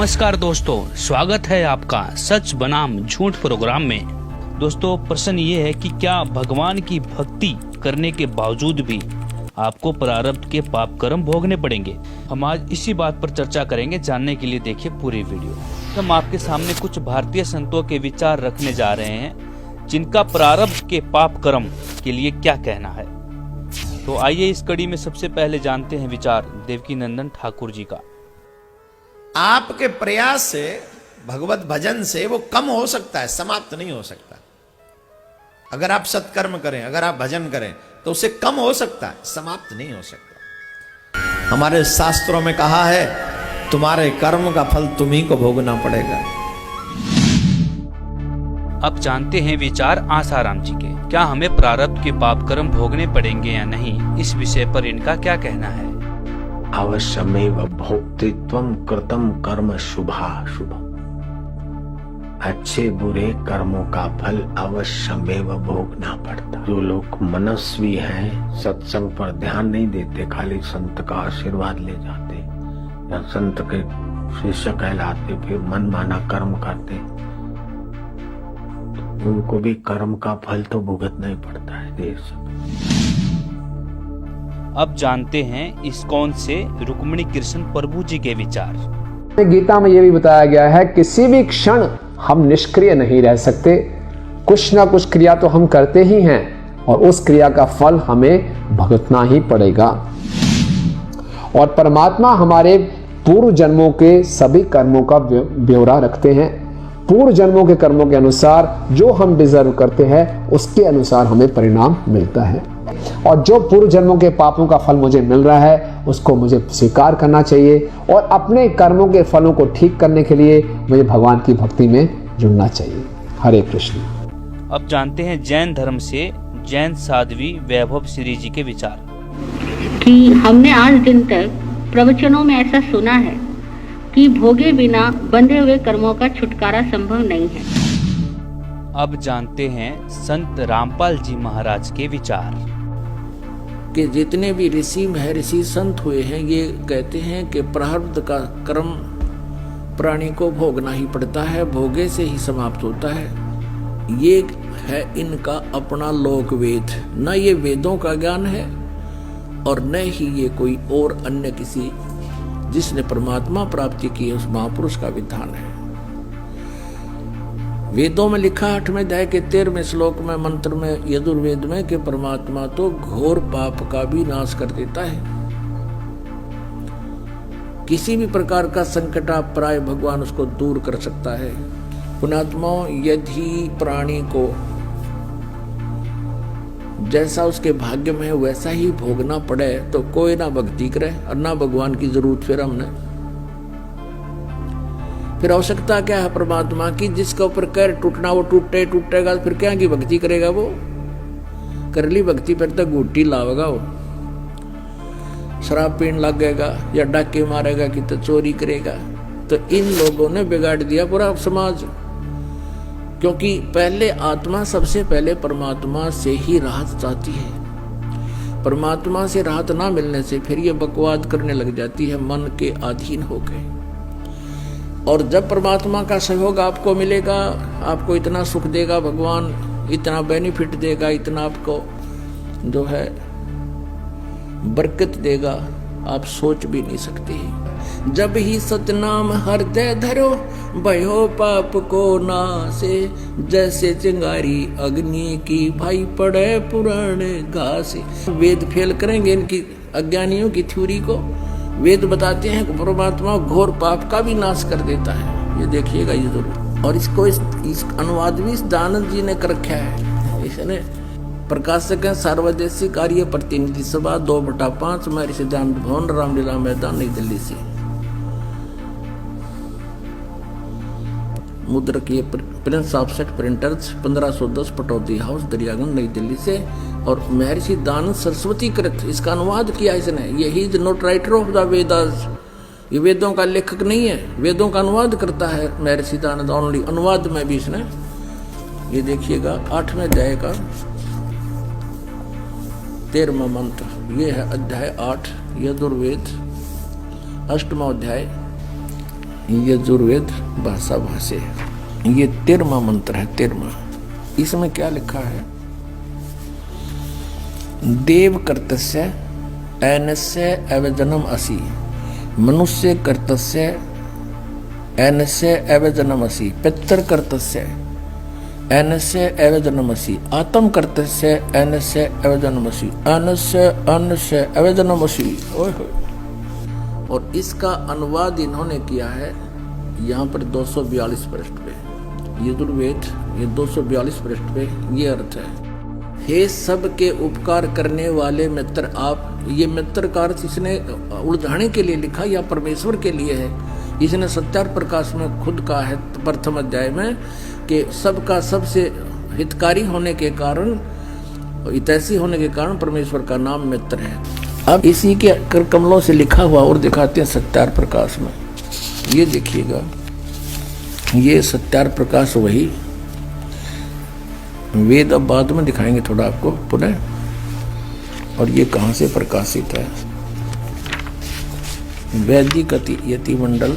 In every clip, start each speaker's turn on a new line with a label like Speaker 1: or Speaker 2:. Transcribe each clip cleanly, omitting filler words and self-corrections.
Speaker 1: नमस्कार दोस्तों, स्वागत है आपका सच बनाम झूठ प्रोग्राम में। दोस्तों, प्रश्न ये है कि क्या भगवान की भक्ति करने के बावजूद भी आपको प्रारब्ध के पाप कर्म भोगने पड़ेंगे? हम आज इसी बात पर चर्चा करेंगे। जानने के लिए देखिए पूरी वीडियो। हम आपके सामने कुछ भारतीय संतों के विचार रखने जा रहे हैं जिनका प्रारब्ध के पाप कर्म के लिए क्या कहना है। तो आइए इस कड़ी में सबसे पहले जानते हैं विचार देवकीनंदन ठाकुर जी का।
Speaker 2: आपके प्रयास से, भगवत भजन से वो कम हो सकता है, समाप्त नहीं हो सकता। अगर आप सत्कर्म करें, अगर आप भजन करें तो उसे कम हो सकता है, समाप्त नहीं हो सकता। हमारे शास्त्रों में कहा है तुम्हारे कर्म का फल तुम्ही को भोगना पड़ेगा।
Speaker 1: अब जानते हैं विचार आसाराम जी के। क्या हमें प्रारब्ध के पाप कर्म भोगने पड़ेंगे या नहीं, इस विषय पर इनका क्या कहना है?
Speaker 3: अवश्यमेव भोक्तृत्वं कृतं कर्म शुभाशुभम्। अच्छे बुरे कर्मों का फल अवश्यमेव भोगना पड़ता। जो लोग मनस्वी हैं, सत्संग पर ध्यान नहीं देते, खाली संत का आशीर्वाद ले जाते या संत के शिष्य कहलाते, फिर मनमाना कर्म करते, उनको भी कर्म का फल तो भुगतना ही पड़ता है देर समय।
Speaker 1: अब जानते हैं इस्कॉन से रुक्मिणी कृष्ण प्रभु जी के विचार।
Speaker 4: गीता में यह भी बताया गया है किसी भी क्षण हम निष्क्रिय नहीं रह सकते। कुछ ना कुछ क्रिया तो हम करते ही हैं और उस क्रिया का फल हमें भुगतना ही पड़ेगा। और परमात्मा हमारे पूर्व जन्मों के सभी कर्मों का ब्यौरा रखते हैं। पूर्व जन्मों के कर्मों के अनुसार जो हम डिजर्व करते हैं उसके अनुसार हमें परिणाम मिलता है। और जो पूर्व जन्मों के पापों का फल मुझे मिल रहा है उसको मुझे स्वीकार करना चाहिए और अपने कर्मों के फलों को ठीक करने के लिए मुझे भगवान की भक्ति में जुड़ना चाहिए। हरे कृष्ण।
Speaker 1: अब जानते हैं जैन धर्म से जैन साध्वी वैभव श्री जी के विचार।
Speaker 5: कि हमने आज दिन तक प्रवचनों में ऐसा सुना है कि भोगे बिना बंधे हुए कर्मों का छुटकारा संभव नहीं है।
Speaker 1: अब जानते हैं संत रामपाल जी महाराज के विचार।
Speaker 6: कि जितने भी ऋषि महर्षि संत हुए हैं ये कहते हैं कि प्रारब्ध का कर्म प्राणी को भोगना ही पड़ता है, भोगे से ही समाप्त होता है। ये है इनका अपना लोक वेद, न ये वेदों का ज्ञान है और न ही ये कोई और अन्य किसी जिसने परमात्मा प्राप्ति की उस महापुरुष का विधान है। वेदों में लिखा 8वें अध्याय के 13वें श्लोक में मंत्र में यजुर्वेद में कि परमात्मा तो घोर पाप का भी नाश कर देता है। किसी भी प्रकार का संकट आप प्राय भगवान उसको दूर कर सकता है। पुणात्मा यदि प्राणी को जैसा उसके भाग्य में है वैसा ही भोगना पड़े तो कोई ना भक्ति करे और ना भगवान की जरूरत फिर हमने। फिर आवश्यकता क्या है परमात्मा की? जिसके ऊपर कैर टूटना वो टूटेगा, फिर क्या की भक्ति करेगा? वो कर ली भक्ति फिर तक घूटी लावेगा, वो शराब पीने लगेगा या डाके मारेगा कि तो चोरी करेगा। तो इन लोगों ने बिगाड़ दिया पूरा समाज। क्योंकि पहले आत्मा सबसे पहले परमात्मा से ही राहत चाहती है। परमात्मा से राहत ना मिलने से फिर ये बकवाद करने लग जाती है, मन के अधीन हो गए। और जब परमात्मा का सहयोग आपको मिलेगा, आपको इतना सुख देगा भगवान, इतना बेनिफिट देगा, इतना आपको जो है बरकत देगा, आप सोच भी नहीं सकते। जब ही सतनाम हृदय धरो भयो पाप को नासे, जैसे चिंगारी अग्नि की भाई पड़े पुराने घासे। वेद फेल करेंगे इनकी अज्ञानियों की थ्योरी को। वेद बताते हैं कि परमात्मा घोर पाप का भी नाश कर देता है, ये देखिएगा ये जरूर। और इसको इस अनुवाद भी दानंद जी ने कर रखा है। इसने प्रकाशक है सार्वदेशिक कार्य प्रतिनिधि सभा 2/5 महर्षि सिद्धांत भवन रामलीला मैदान नई दिल्ली से। मुद्रक ये Prince offset printers 1510 Pataudi house Daryaganj नई दिल्ली से। और महर्षि दानंद सरस्वती कृत इसका अनुवाद किया इसने। यही is not writer of the Vedas, ये वेदों का लेखक नहीं है, वेदों का अनुवाद करता है महर्षि दानंद ओनली। अनुवाद में भी इसने, ये देखिएगा 8वें अध्याय का 13वां मंत्र, ये है अध्याय 8 यजुर्वेद 8वां अध्याय। यजुर्वेद भाषा भाष्य है। ये 13वां मंत्र है, 13वां। इसमें क्या लिखा है? देव कर्तस्य ऐनस्य अवजनम असि, मनुष्य कर्तस्य ऐनस्य अवजनमसि, पितर कर्तस्य ऐनस्य अवजनमसि, आत्म कर्तस्य ऐनस्य अवजनमसि, अन्नस्य अवजनमसि। और इसका अनुवाद इन्होंने किया है यहाँ पर 242 पृष्ठ पे, यजुर्वेद ये 242 पृष्ठ पे ये अर्थ है। हे सबके उपकार करने वाले मित्र आप, ये मित्र का अर्थ इसने उलझाने के लिए लिखा या परमेश्वर के लिए है? इसने सत्यार्थ प्रकाश में खुद कहा है प्रथम अध्याय में कि सबका सबसे हितकारी होने के कारण, हितैषी होने के कारण परमेश्वर का नाम मित्र है। अब इसी के कर कमलों से लिखा हुआ और दिखाते हैं सत्यार्थ प्रकाश में। ये देखिएगा, ये सत्यार्थ प्रकाश वही वेद, अब बाद में दिखाएंगे थोड़ा आपको पुनः। और ये कहाँ से प्रकाशित है? वैदिक यति मंडल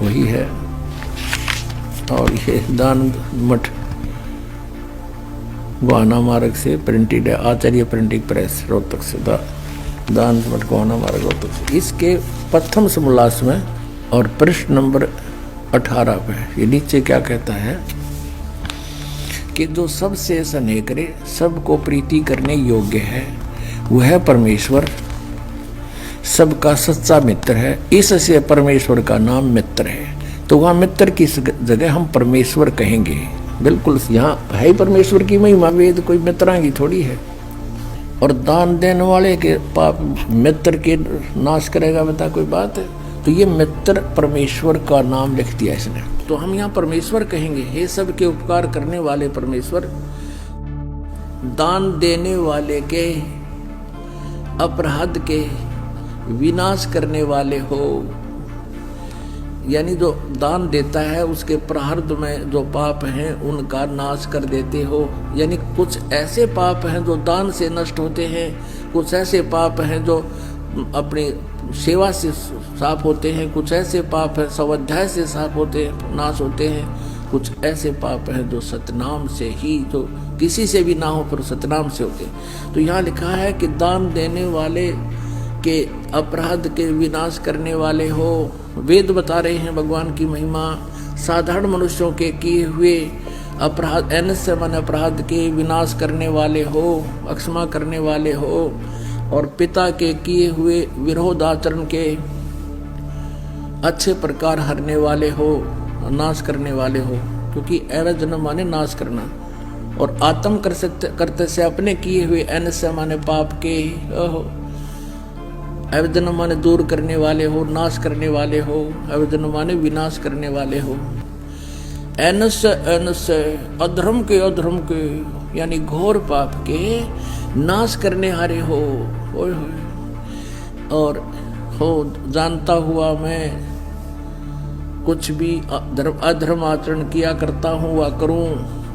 Speaker 6: वही है। और ये दान मठ गोहाना मार्ग से प्रिंटेड है, आचार्य प्रिंटिंग प्रेस रोहतक से, दान मठ गोहाना मार्ग रोहतक से। इसके प्रथम समोल्लास में और पृष्ठ नंबर 18 पे ये नीचे क्या कहता है कि जो सबसे स्नेह करे, सबको प्रीति करने योग्य है, वह परमेश्वर सबका सच्चा मित्र है। इससे परमेश्वर का नाम मित्र है। तो वहाँ मित्र की जगह हम परमेश्वर कहेंगे। बिल्कुल यहाँ है परमेश्वर की महिमा, वेद कोई मित्रा की थोड़ी है। और दान देने वाले के पाप मित्र के नाश करेगा, बता कोई बात है? तो ये मित्र परमेश्वर का नाम लिख दिया इसने। तो हम यहाँ परमेश्वर कहेंगे, हे सबके उपकार करने वाले परमेश्वर, दान देने वाले के अपराध के विनाश करने वाले हो। यानी जो दान देता है उसके प्रारब्ध में जो पाप हैं उनका नाश कर देते हो। यानी कुछ ऐसे पाप हैं जो दान से नष्ट होते हैं, कुछ ऐसे पाप हैं जो अपनी सेवा से साफ होते हैं, कुछ ऐसे पाप हैं स्वाध्याय से साफ होते हैं, नाश होते हैं, कुछ ऐसे पाप हैं जो सतनाम से ही, जो किसी से भी ना हो पर सतनाम से होते हैं। तो यहाँ लिखा है कि दान देने वाले के अपराध के विनाश करने वाले हो। वेद बता रहे हैं भगवान की महिमा। साधारण मनुष्यों के किए हुए अपराध, ऐनस्य माने अपराध के विनाश करने वाले हो, अक्षमा करने वाले हो। और पिता के किए हुए विरोध आचरण के अच्छे प्रकार हरने वाले हो, नाश करने वाले हो। क्योंकि ऐवजन माने नाश करना। और आत्म करते से अपने किए हुए ऐनस्य माने पाप के, अवजन माने दूर करने वाले हो, नाश करने वाले हो। अवजन माने विनाश करने वाले हो। ऐनस्य अधर्म के, अधर्म के यानी घोर पाप के नाश करने हारे हो। और हो जानता हुआ मैं कुछ भी अधर्म आचरण किया करता हूँ वा करूँ,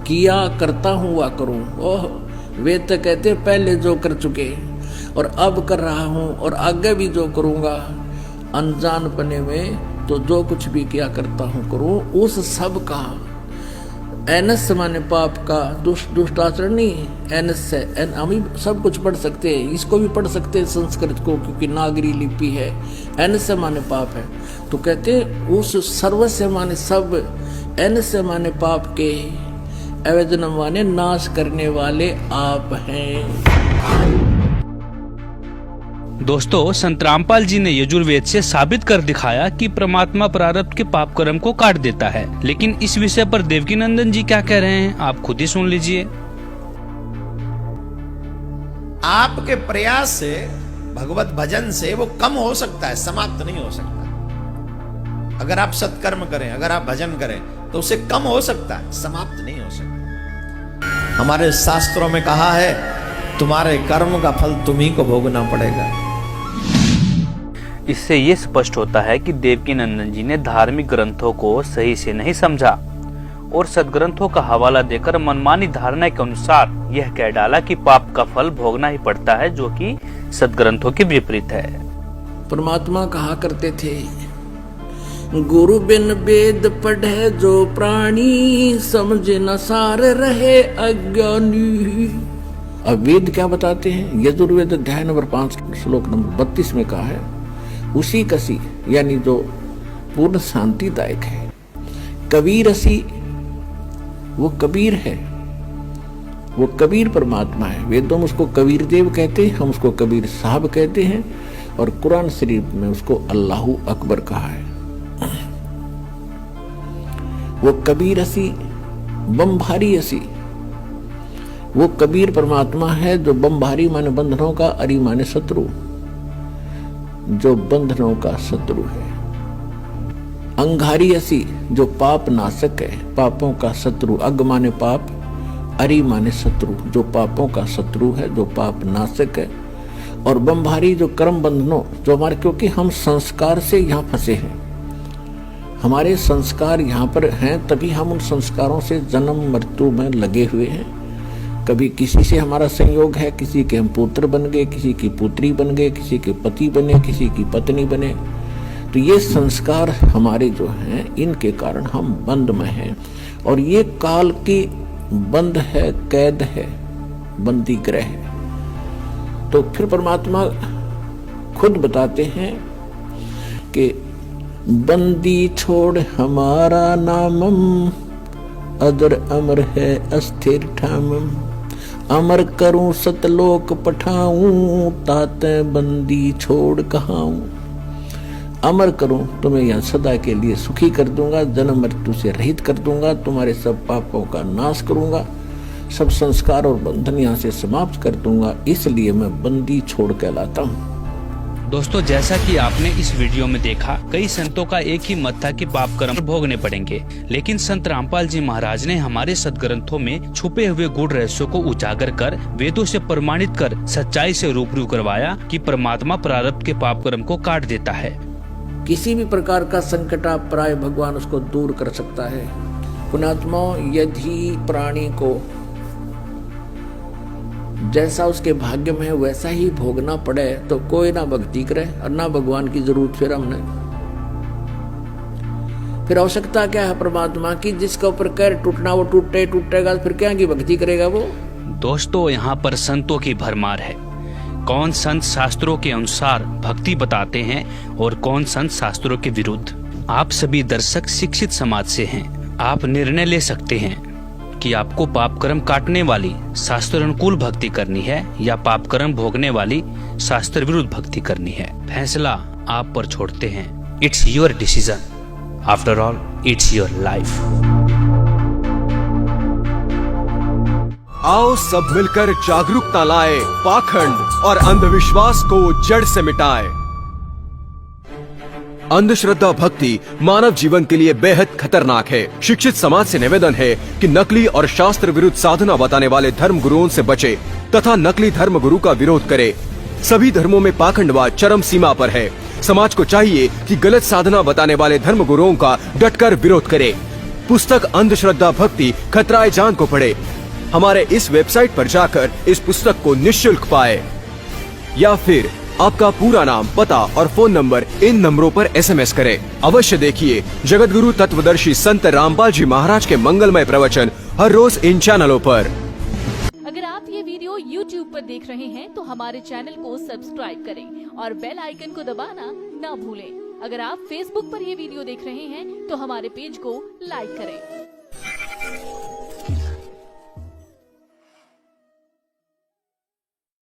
Speaker 6: किया करता हूँ वा करूँ। ओह, वे तो कहते पहले जो कर चुके और अब कर रहा हूँ और आगे भी जो करूँगा, अनजानपने में तो जो कुछ भी किया करता हूँ करूँ, उस सब का ऐनस्य माने पाप का, दुष्ट आचरण नहीं। ऐनस्य हम सब कुछ पढ़ सकते हैं, इसको भी पढ़ सकते हैं संस्कृत को, क्योंकि नागरी लिपि है। ऐनस्य माने पाप है। तो कहते उस सर्वस्य माने सब, ऐनस्य माने पाप के, अवजन माने नाश करने वाले आप हैं।
Speaker 1: दोस्तों, संत रामपाल जी ने यजुर्वेद से साबित कर दिखाया कि परमात्मा प्रारब्ध के पाप कर्म को काट देता है। लेकिन इस विषय पर देवकीनंदन जी क्या कह रहे हैं, आप खुद ही सुन लीजिए।
Speaker 2: आपके प्रयास से, भगवत भजन से वो कम हो सकता है, समाप्त नहीं हो सकता। अगर आप सत्कर्म करें, अगर आप भजन करें तो उसे कम हो सकता है, समाप्त नहीं हो सकता। हमारे शास्त्रों में कहा है, तुम्हारे कर्म का फल तुम्ही को भोगना पड़ेगा।
Speaker 1: इससे ये स्पष्ट होता है कि देवकीनंदन जी ने धार्मिक ग्रंथों को सही से नहीं समझा और सदग्रंथों का हवाला देकर मनमानी धारणा के अनुसार यह कह डाला कि पाप का फल भोगना ही पड़ता है, जो कि सदग्रंथों के विपरीत है।
Speaker 6: परमात्मा कहा करते थे गुरु बिन वेद पढ़े जो प्राणी, समझे न सार रहे अज्ञानी। अब वेद क्या बताते हैं? यजुर्वेद अध्याय नंबर 5 श्लोक नंबर 32 में कहा है, उसी कसी यानी जो पूर्ण शांतिदायक है। कबीर असी, वो कबीर है, वो कबीर परमात्मा है। वेदों में उसको कबीर देव कहते हैं, हम उसको कबीर साहब कहते हैं, और कुरान शरीफ में उसको अल्लाहू अकबर कहा है। वो कबीर असी बमभारी असी, वो कबीर परमात्मा है जो बमभारी माने बंधनों का, अरी माने शत्रु, जो बंधनों का शत्रु है। अंगारी असी, जो पाप नाशक है, पापों का शत्रु। अग माने पाप, अरि माने शत्रु, जो पापों का शत्रु है, जो पाप नाशक है। और बमभारी जो कर्म बंधनों, जो हमारे, क्योंकि हम संस्कार से यहाँ फंसे हैं, हमारे संस्कार यहाँ पर हैं, तभी हम उन संस्कारों से जन्म मृत्यु में लगे हुए हैं। कभी किसी से हमारा संयोग है, किसी के हम पुत्र बन गए, किसी की पुत्री बन गए, किसी के पति बने, किसी की पत्नी बने। तो ये संस्कार हमारे जो हैं, इनके कारण हम बंद में हैं, और ये काल की बंद है, कैद है, बंदी ग्रह है। तो फिर परमात्मा खुद बताते हैं कि बंदी छोड़ हमारा नामम, अदर अमर है अस्थिर ठामम। अमर करूं सतलोक पठाऊं, ताते बंदी छोड़ कहाऊं। अमर करूं, तुम्हें यहां सदा के लिए सुखी कर दूंगा, जन्म मृत्यु से रहित कर दूंगा, तुम्हारे सब पापों का नाश करूंगा, सब संस्कार और बंधन यहां से समाप्त कर दूंगा, इसलिए मैं बंदी छोड़ कहलाता हूं।
Speaker 1: दोस्तों, जैसा कि आपने इस वीडियो में देखा, कई संतों का एक ही मत था कि पाप कर्म भोगने पड़ेंगे, लेकिन संत रामपाल जी महाराज ने हमारे सदग्रंथों में छुपे हुए गूढ़ रहस्यों को उजागर कर, वेदों से प्रमाणित कर, सच्चाई से रूबरू करवाया कि परमात्मा प्रारब्ध के पाप कर्म को काट देता है।
Speaker 6: किसी भी प्रकार का संकट आप प्राय भगवान उसको दूर कर सकता है। पुण्यात्मा, यदि प्राणी को जैसा उसके भाग्य में है वैसा ही भोगना पड़े, तो कोई ना भक्ति करे और ना भगवान की जरूरत फिर हमने। फिर आवश्यकता क्या है परमात्मा की? जिसके ऊपर कैर टूटना वो टूटेगा, फिर क्या की भक्ति करेगा वो?
Speaker 1: दोस्तों, यहाँ पर संतों की भरमार है। कौन संत शास्त्रों के अनुसार भक्ति बताते हैं और कौन संत शास्त्रों के विरुद्ध। आप सभी दर्शक शिक्षित समाज से हैं, आप निर्णय ले सकते हैं कि आपको पाप कर्म काटने वाली शास्त्र अनुकूल भक्ति करनी है या पाप कर्म भोगने वाली शास्त्र विरुद्ध भक्ति करनी है। फैसला आप पर छोड़ते हैं। It's your decision, after all it's your life.
Speaker 7: आओ सब मिलकर जागरूकता लाए, पाखंड और अंधविश्वास को जड़ से मिटाए। अंधश्रद्धा भक्ति मानव जीवन के लिए बेहद खतरनाक है। शिक्षित समाज से निवेदन है कि नकली और शास्त्र विरुद्ध साधना बताने वाले धर्म गुरुओं से बचे तथा नकली धर्म गुरु का विरोध करे। सभी धर्मों में पाखंडवाद चरम सीमा पर है। समाज को चाहिए कि गलत साधना बताने वाले धर्म गुरुओं का डटकर विरोध करे। पुस्तक अंधश्रद्धा भक्ति खतराए जान को पढ़े। हमारे इस वेबसाइट पर जाकर इस पुस्तक को निःशुल्क पाए, या फिर आपका पूरा नाम, पता और फोन नंबर इन नंबरों पर SMS करें। अवश्य देखिए जगत गुरु तत्वदर्शी संत रामपाल जी महाराज के मंगलमय प्रवचन हर रोज इन चैनलों पर।
Speaker 8: अगर आप ये वीडियो YouTube पर देख रहे हैं तो हमारे चैनल को सब्सक्राइब करें और बेल आइकन को दबाना ना भूलें। अगर आप Facebook पर ये वीडियो देख रहे हैं तो हमारे पेज को लाइक करें।